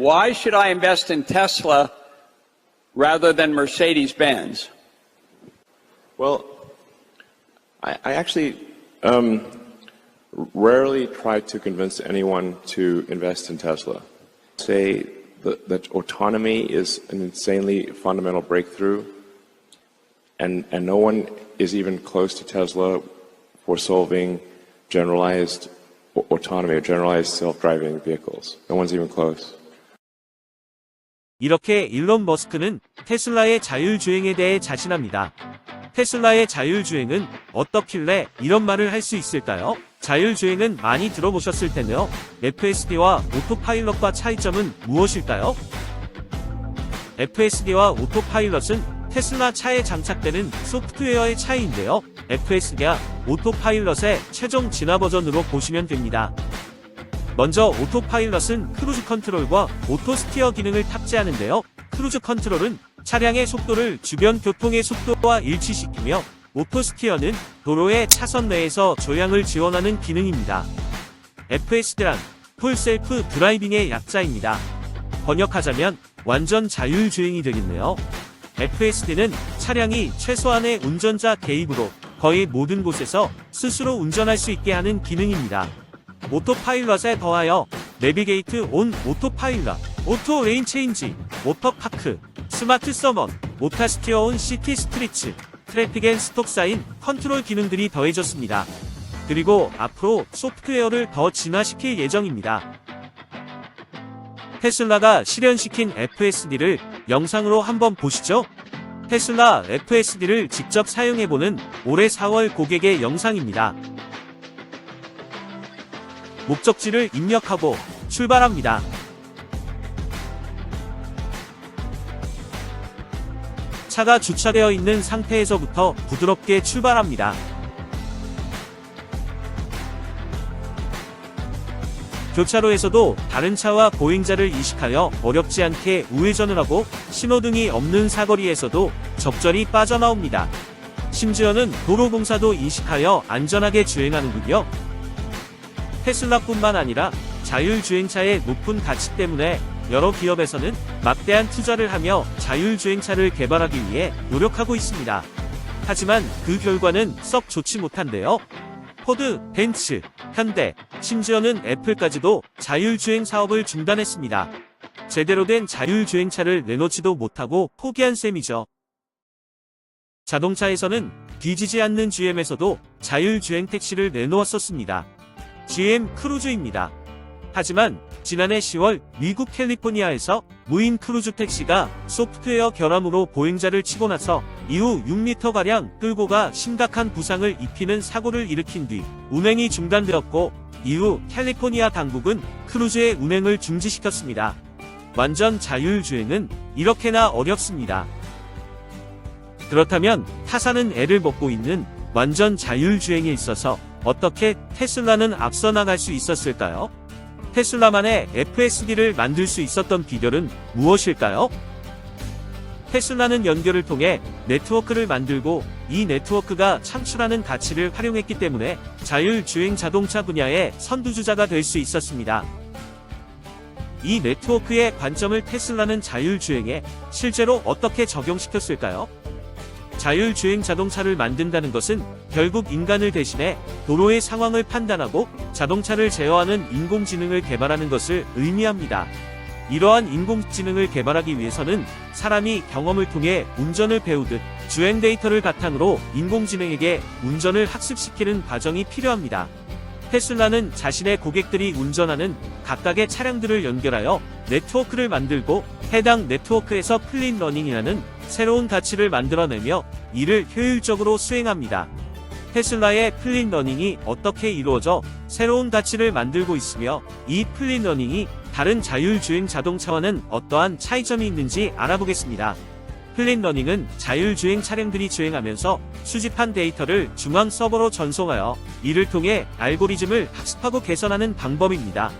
why should I invest in Tesla rather than Mercedes-Benz? Well, I actually rarely try to convince anyone to invest in Tesla. Say that autonomy is an insanely fundamental breakthrough, and no one is even close to Tesla for solving generalized autonomy or generalized self-driving vehicles. No one's even close. 이렇게 일론 머스크는 테슬라의 자율주행에 대해 자신합니다. 테슬라의 자율주행은 어떻길래 이런 말을 할 수 있을까요? 자율주행은 많이 들어보셨을 텐데요. FSD와 오토파일럿과 차이점은 무엇일까요? FSD와 오토파일럿은 테슬라 차에 장착되는 소프트웨어의 차이인데요. FSD가 오토파일럿의 최종 진화 버전으로 보시면 됩니다. 먼저 오토파일럿은 크루즈 컨트롤과 오토 스티어 기능을 탑재하는데요. 크루즈 컨트롤은 차량의 속도를 주변 교통의 속도와 일치시키며 오토 스티어는 도로의 차선 내에서 조향을 지원하는 기능입니다. FSD란 풀 셀프 드라이빙의 약자입니다. 번역하자면 완전 자율주행이 되겠네요. FSD는 차량이 최소한의 운전자 개입으로 거의 모든 곳에서 스스로 운전할 수 있게 하는 기능입니다. 오토파일럿에 더하여 내비게이트 온 오토파일럿, 오토 레인 체인지, 워터파크, 스마트 서먼, 오타 스티어 온 시티 스트리츠, 트래픽 앤 스톱 사인, 컨트롤 기능들이 더해졌습니다. 그리고 앞으로 소프트웨어를 더 진화시킬 예정입니다. 테슬라가 실현시킨 FSD를 영상으로 한번 보시죠. 테슬라 FSD를 직접 사용해보는 올해 4월 고객의 영상입니다. 목적지를 입력하고 출발합니다. 차가 주차되어 있는 상태에서부터 부드럽게 출발합니다. 교차로에서도 다른 차와 보행자를 이식하여 어렵지 않게 우회전을 하고 신호등이 없는 사거리에서도 적절히 빠져나옵니다. 심지어는 도로공사도 인식하여 안전하게 주행하는군요. 테슬라뿐만 아니라 자율주행차의 높은 가치 때문에 여러 기업에서는 막대한 투자를 하며 자율주행차를 개발하기 위해 노력하고 있습니다. 하지만 그 결과는 썩 좋지 못한데요. 포드, 벤츠, 현대, 심지어는 애플까지도 자율주행 사업을 중단했습니다. 제대로 된 자율주행차를 내놓지도 못하고 포기한 셈이죠. 자동차에서는 뒤지지 않는 GM에서도 자율주행 택시를 내놓았었습니다. GM 크루즈입니다. 하지만 지난해 10월 미국 캘리포니아에서 무인 크루즈 택시가 소프트웨어 결함으로 보행자를 치고 나서 이후 6m가량 끌고 가 심각한 부상을 입히는 사고를 일으킨 뒤 운행이 중단되었고, 이후 캘리포니아 당국은 크루즈의 운행을 중지시켰습니다. 완전 자율주행은 이렇게나 어렵습니다. 그렇다면 타사는 애를 먹고 있는 완전 자율주행에 있어서 어떻게 테슬라는 앞서 나갈 수 있었을까요? 테슬라만의 FSD를 만들 수 있었던 비결은 무엇일까요? 테슬라는 연결을 통해 네트워크를 만들고 이 네트워크가 창출하는 가치를 활용했기 때문에 자율주행 자동차 분야의 선두주자가 될 수 있었습니다. 이 네트워크의 관점을 테슬라는 자율주행에 실제로 어떻게 적용시켰을까요? 자율주행 자동차를 만든다는 것은 결국 인간을 대신해 도로의 상황을 판단하고 자동차를 제어하는 인공지능을 개발하는 것을 의미합니다. 이러한 인공지능을 개발하기 위해서는 사람이 경험을 통해 운전을 배우듯 주행 데이터를 바탕으로 인공지능에게 운전을 학습시키는 과정이 필요합니다. 테슬라는 자신의 고객들이 운전하는 각각의 차량들을 연결하여 네트워크를 만들고 해당 네트워크에서 클린 러닝이라는 새로운 가치를 만들어내며 이를 효율적으로 수행합니다. 테슬라의 클린 러닝이 어떻게 이루어져 새로운 가치를 만들고 있으며 이 클린 러닝이 다른 자율주행 자동차와는 어떠한 차이점이 있는지 알아보겠습니다. 클린 러닝은 자율주행 차량들이 주행하면서 수집한 데이터를 중앙 서버로 전송하여 이를 통해 알고리즘을 학습하고 개선하는 방법입니다.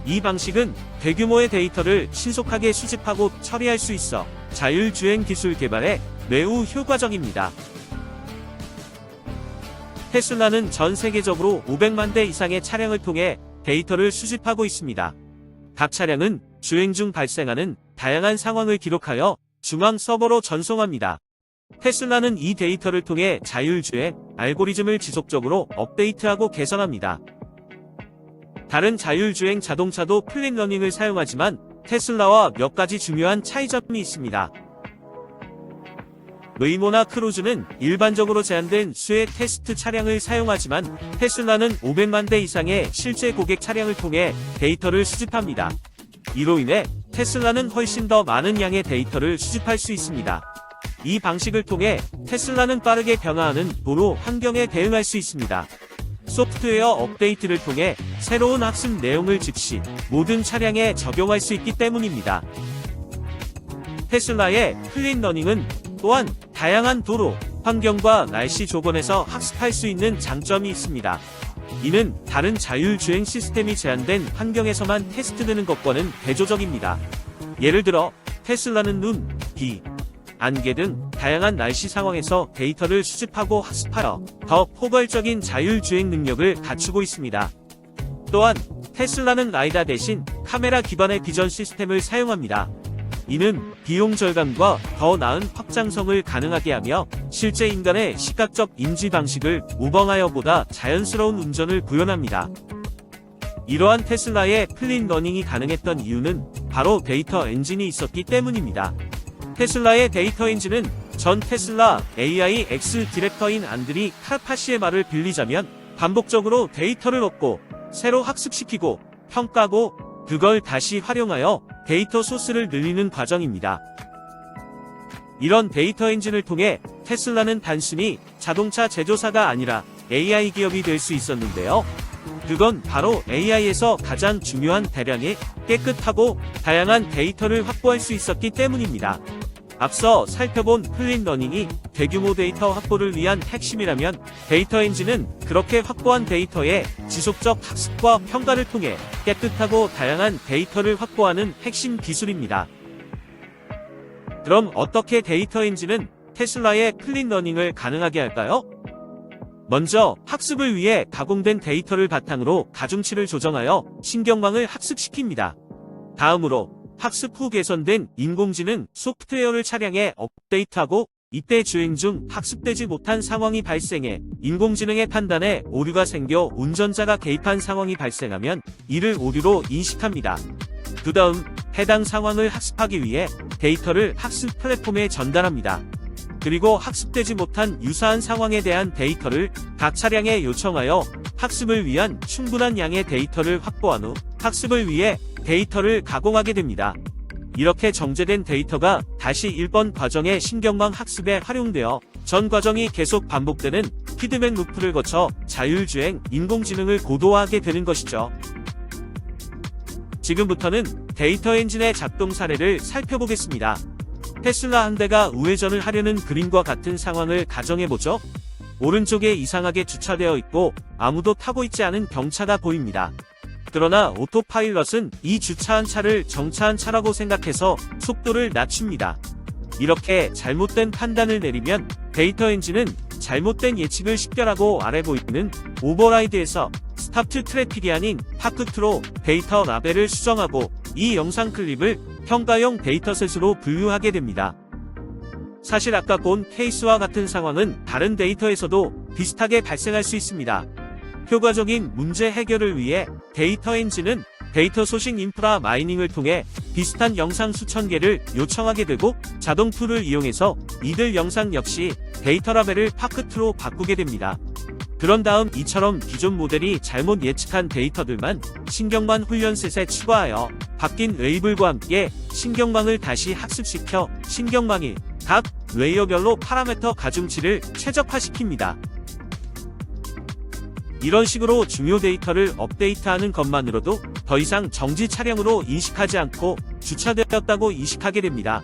이 방식은 대규모의 데이터를 신속하게 수집하고 처리할 수 있어 자율주행 기술 개발에 매우 효과적입니다. 테슬라는 전 세계적으로 500만 대 이상의 차량을 통해 데이터를 수집하고 있습니다. 각 차량은 주행 중 발생하는 다양한 상황을 기록하여 중앙 서버로 전송합니다. 테슬라는 이 데이터를 통해 자율주행 알고리즘을 지속적으로 업데이트하고 개선합니다. 다른 자율주행 자동차도 플랫러닝을 사용하지만 테슬라와 몇 가지 중요한 차이점이 있습니다. 웨이모나 크루즈는 일반적으로 제한된 수의 테스트 차량을 사용하지만 테슬라는 500만 대 이상의 실제 고객 차량을 통해 데이터를 수집합니다. 이로 인해 테슬라는 훨씬 더 많은 양의 데이터를 수집할 수 있습니다. 이 방식을 통해 테슬라는 빠르게 변화하는 도로 환경에 대응할 수 있습니다. 소프트웨어 업데이트를 통해 새로운 학습 내용을 즉시 모든 차량에 적용할 수 있기 때문입니다. 테슬라의 플랫러닝은 또한 다양한 도로, 환경과 날씨 조건에서 학습할 수 있는 장점이 있습니다. 이는 다른 자율주행 시스템이 제한된 환경에서만 테스트되는 것과는 대조적입니다. 예를 들어 테슬라는 눈, 비, 안개 등 다양한 날씨 상황에서 데이터를 수집하고 학습하여 더 포괄적인 자율주행 능력을 갖추고 있습니다. 또한 테슬라는 라이다 대신 카메라 기반의 비전 시스템을 사용합니다. 이는 비용 절감과 더 나은 확장성을 가능하게 하며 실제 인간의 시각적 인지 방식을 모방하여 보다 자연스러운 운전을 구현합니다. 이러한 테슬라의 플랫러닝이 가능했던 이유는 바로 데이터 엔진이 있었기 때문입니다. 테슬라의 데이터 엔진은 전 테슬라 AI X 디렉터인 안드리 카르파시의 말을 빌리자면 반복적으로 데이터를 얻고 새로 학습시키고 평가하고 그걸 다시 활용하여 데이터 소스를 늘리는 과정입니다. 이런 데이터 엔진을 통해 테슬라는 단순히 자동차 제조사가 아니라 AI 기업이 될 수 있었는데요. 그건 바로 AI에서 가장 중요한 대량의 깨끗하고 다양한 데이터를 확보할 수 있었기 때문입니다. 앞서 살펴본 플랫러닝이 대규모 데이터 확보를 위한 핵심이라면 데이터 엔진은 그렇게 확보한 데이터의 지속적 학습과 평가를 통해 깨끗하고 다양한 데이터를 확보하는 핵심 기술입니다. 그럼 어떻게 데이터 엔진은 테슬라의 플랫러닝을 가능하게 할까요? 먼저 학습을 위해 가공된 데이터를 바탕으로 가중치를 조정하여 신경망을 학습시킵니다. 다음으로 학습 후 개선된 인공지능 소프트웨어를 차량에 업데이트하고 이때 주행 중 학습되지 못한 상황이 발생해 인공지능의 판단에 오류가 생겨 운전자가 개입한 상황이 발생하면 이를 오류로 인식합니다. 그 다음 해당 상황을 학습하기 위해 데이터를 학습 플랫폼에 전달합니다. 그리고 학습되지 못한 유사한 상황에 대한 데이터를 각 차량에 요청하여 학습을 위한 충분한 양의 데이터를 확보한 후 학습을 위해 데이터를 가공하게 됩니다. 이렇게 정제된 데이터가 다시 1번 과정의 신경망 학습에 활용되어 전 과정이 계속 반복되는 피드백 루프를 거쳐 자율주행 인공지능을 고도화하게 되는 것이죠. 지금부터는 데이터 엔진의 작동 사례를 살펴보겠습니다. 테슬라 한 대가 우회전을 하려는 그림과 같은 상황을 가정해보죠. 오른쪽에 이상하게 주차되어 있고 아무도 타고 있지 않은 경차가 보입니다. 그러나 오토파일럿은 이 주차한 차를 정차한 차라고 생각해서 속도를 낮춥니다. 이렇게 잘못된 판단을 내리면 데이터 엔진은 잘못된 예측을 식별하고 아래 보이는 오버라이드에서 스탑트 트래픽이 아닌 파크트로 데이터 라벨을 수정하고 이 영상 클립을 평가용 데이터셋으로 분류하게 됩니다. 사실 아까 본 케이스와 같은 상황은 다른 데이터에서도 비슷하게 발생할 수 있습니다. 효과적인 문제 해결을 위해 데이터 엔진은 데이터 소싱 인프라 마이닝을 통해 비슷한 영상 수천 개를 요청하게 되고 자동 툴을 이용해서 이들 영상 역시 데이터 라벨을 파크트로 바꾸게 됩니다. 그런 다음 이처럼 기존 모델이 잘못 예측한 데이터들만 신경망 훈련셋에 추가하여 바뀐 레이블과 함께 신경망을 다시 학습시켜 신경망이 각 레이어별로 파라미터 가중치를 최적화시킵니다. 이런 식으로 중요 데이터를 업데이트하는 것만으로도 더 이상 정지 차량으로 인식하지 않고 주차되었다고 인식하게 됩니다.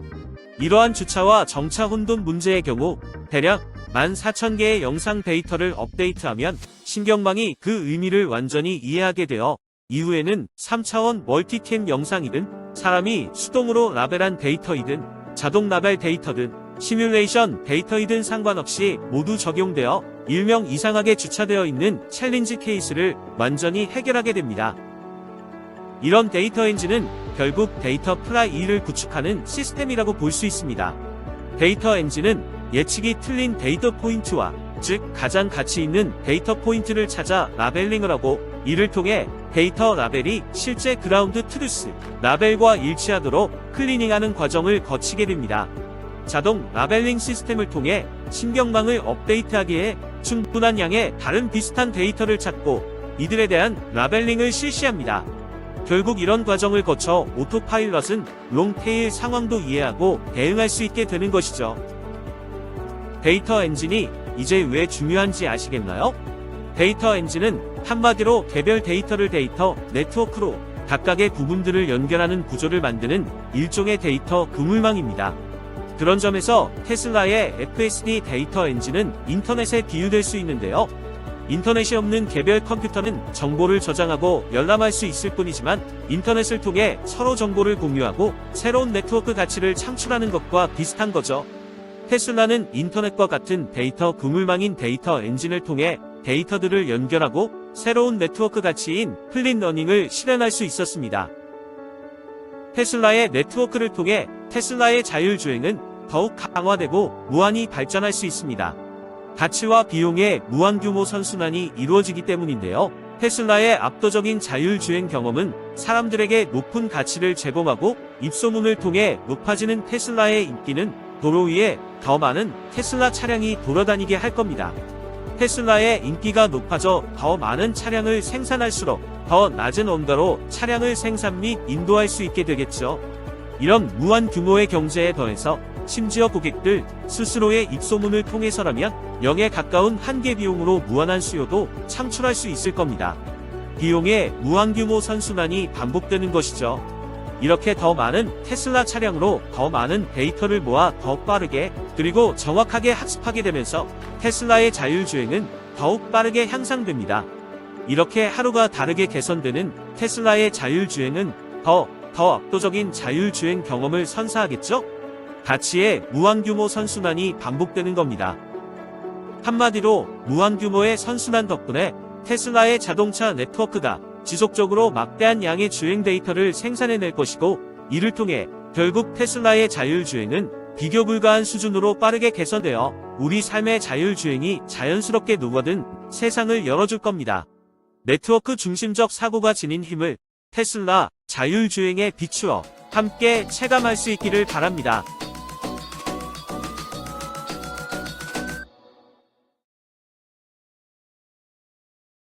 이러한 주차와 정차 혼돈 문제의 경우 대략 14,000개의 영상 데이터를 업데이트하면 신경망이 그 의미를 완전히 이해하게 되어 이후에는 3차원 멀티캠 영상이든 사람이 수동으로 라벨한 데이터이든 자동 라벨 데이터든 시뮬레이션 데이터이든 상관없이 모두 적용되어 일명 이상하게 주차되어 있는 챌린지 케이스를 완전히 해결하게 됩니다. 이런 데이터 엔진은 결국 데이터 플라이를 구축하는 시스템이라고 볼 수 있습니다. 데이터 엔진은 예측이 틀린 데이터 포인트와 즉 가장 가치 있는 데이터 포인트를 찾아 라벨링을 하고 이를 통해 데이터 라벨이 실제 그라운드 트루스 라벨과 일치하도록 클리닝하는 과정을 거치게 됩니다. 자동 라벨링 시스템을 통해 신경망을 업데이트하기에 충분한 양의 다른 비슷한 데이터를 찾고 이들에 대한 라벨링을 실시합니다. 결국 이런 과정을 거쳐 오토파일럿은 롱테일 상황도 이해하고 대응할 수 있게 되는 것이죠. 데이터 엔진이 이제 왜 중요한지 아시겠나요? 데이터 엔진은 한마디로 개별 데이터를 데이터 네트워크로 각각의 부분들을 연결하는 구조를 만드는 일종의 데이터 그물망입니다. 그런 점에서 테슬라의 FSD 데이터 엔진은 인터넷에 비유될 수 있는데요. 인터넷이 없는 개별 컴퓨터는 정보를 저장하고 열람할 수 있을 뿐이지만 인터넷을 통해 서로 정보를 공유하고 새로운 네트워크 가치를 창출하는 것과 비슷한 거죠. 테슬라는 인터넷과 같은 데이터 그물망인 데이터 엔진을 통해 데이터들을 연결하고 새로운 네트워크 가치인 클린러닝을 실현할 수 있었습니다. 테슬라의 네트워크를 통해 테슬라의 자율주행은 더욱 강화되고 무한히 발전할 수 있습니다. 가치와 비용의 무한규모 선순환이 이루어지기 때문인데요. 테슬라의 압도적인 자율주행 경험은 사람들에게 높은 가치를 제공하고 입소문을 통해 높아지는 테슬라의 인기는 도로 위에 더 많은 테슬라 차량이 돌아다니게 할 겁니다. 테슬라의 인기가 높아져 더 많은 차량을 생산할수록 더 낮은 원가로 차량을 생산 및 인도할 수 있게 되겠죠. 이런 무한 규모의 경제에 더해서 심지어 고객들 스스로의 입소문을 통해서라면 0에 가까운 한계 비용으로 무한한 수요도 창출할 수 있을 겁니다. 비용의 무한규모 선순환이 반복되는 것이죠. 이렇게 더 많은 테슬라 차량으로 더 많은 데이터를 모아 더 빠르게 그리고 정확하게 학습하게 되면서 테슬라의 자율주행은 더욱 빠르게 향상됩니다. 이렇게 하루가 다르게 개선되는 테슬라의 자율주행은 더 압도적인 자율주행 경험을 선사하겠죠? 가치의 무한규모 선순환이 반복되는 겁니다. 한마디로 무한규모의 선순환 덕분에 테슬라의 자동차 네트워크가 지속적으로 막대한 양의 주행 데이터를 생산해낼 것이고 이를 통해 결국 테슬라의 자율주행은 비교 불가한 수준으로 빠르게 개선되어 우리 삶의 자율주행이 자연스럽게 녹아든 세상을 열어줄 겁니다. 네트워크 중심적 사고가 지닌 힘을 테슬라 자율주행에 비추어 함께 체감할 수 있기를 바랍니다.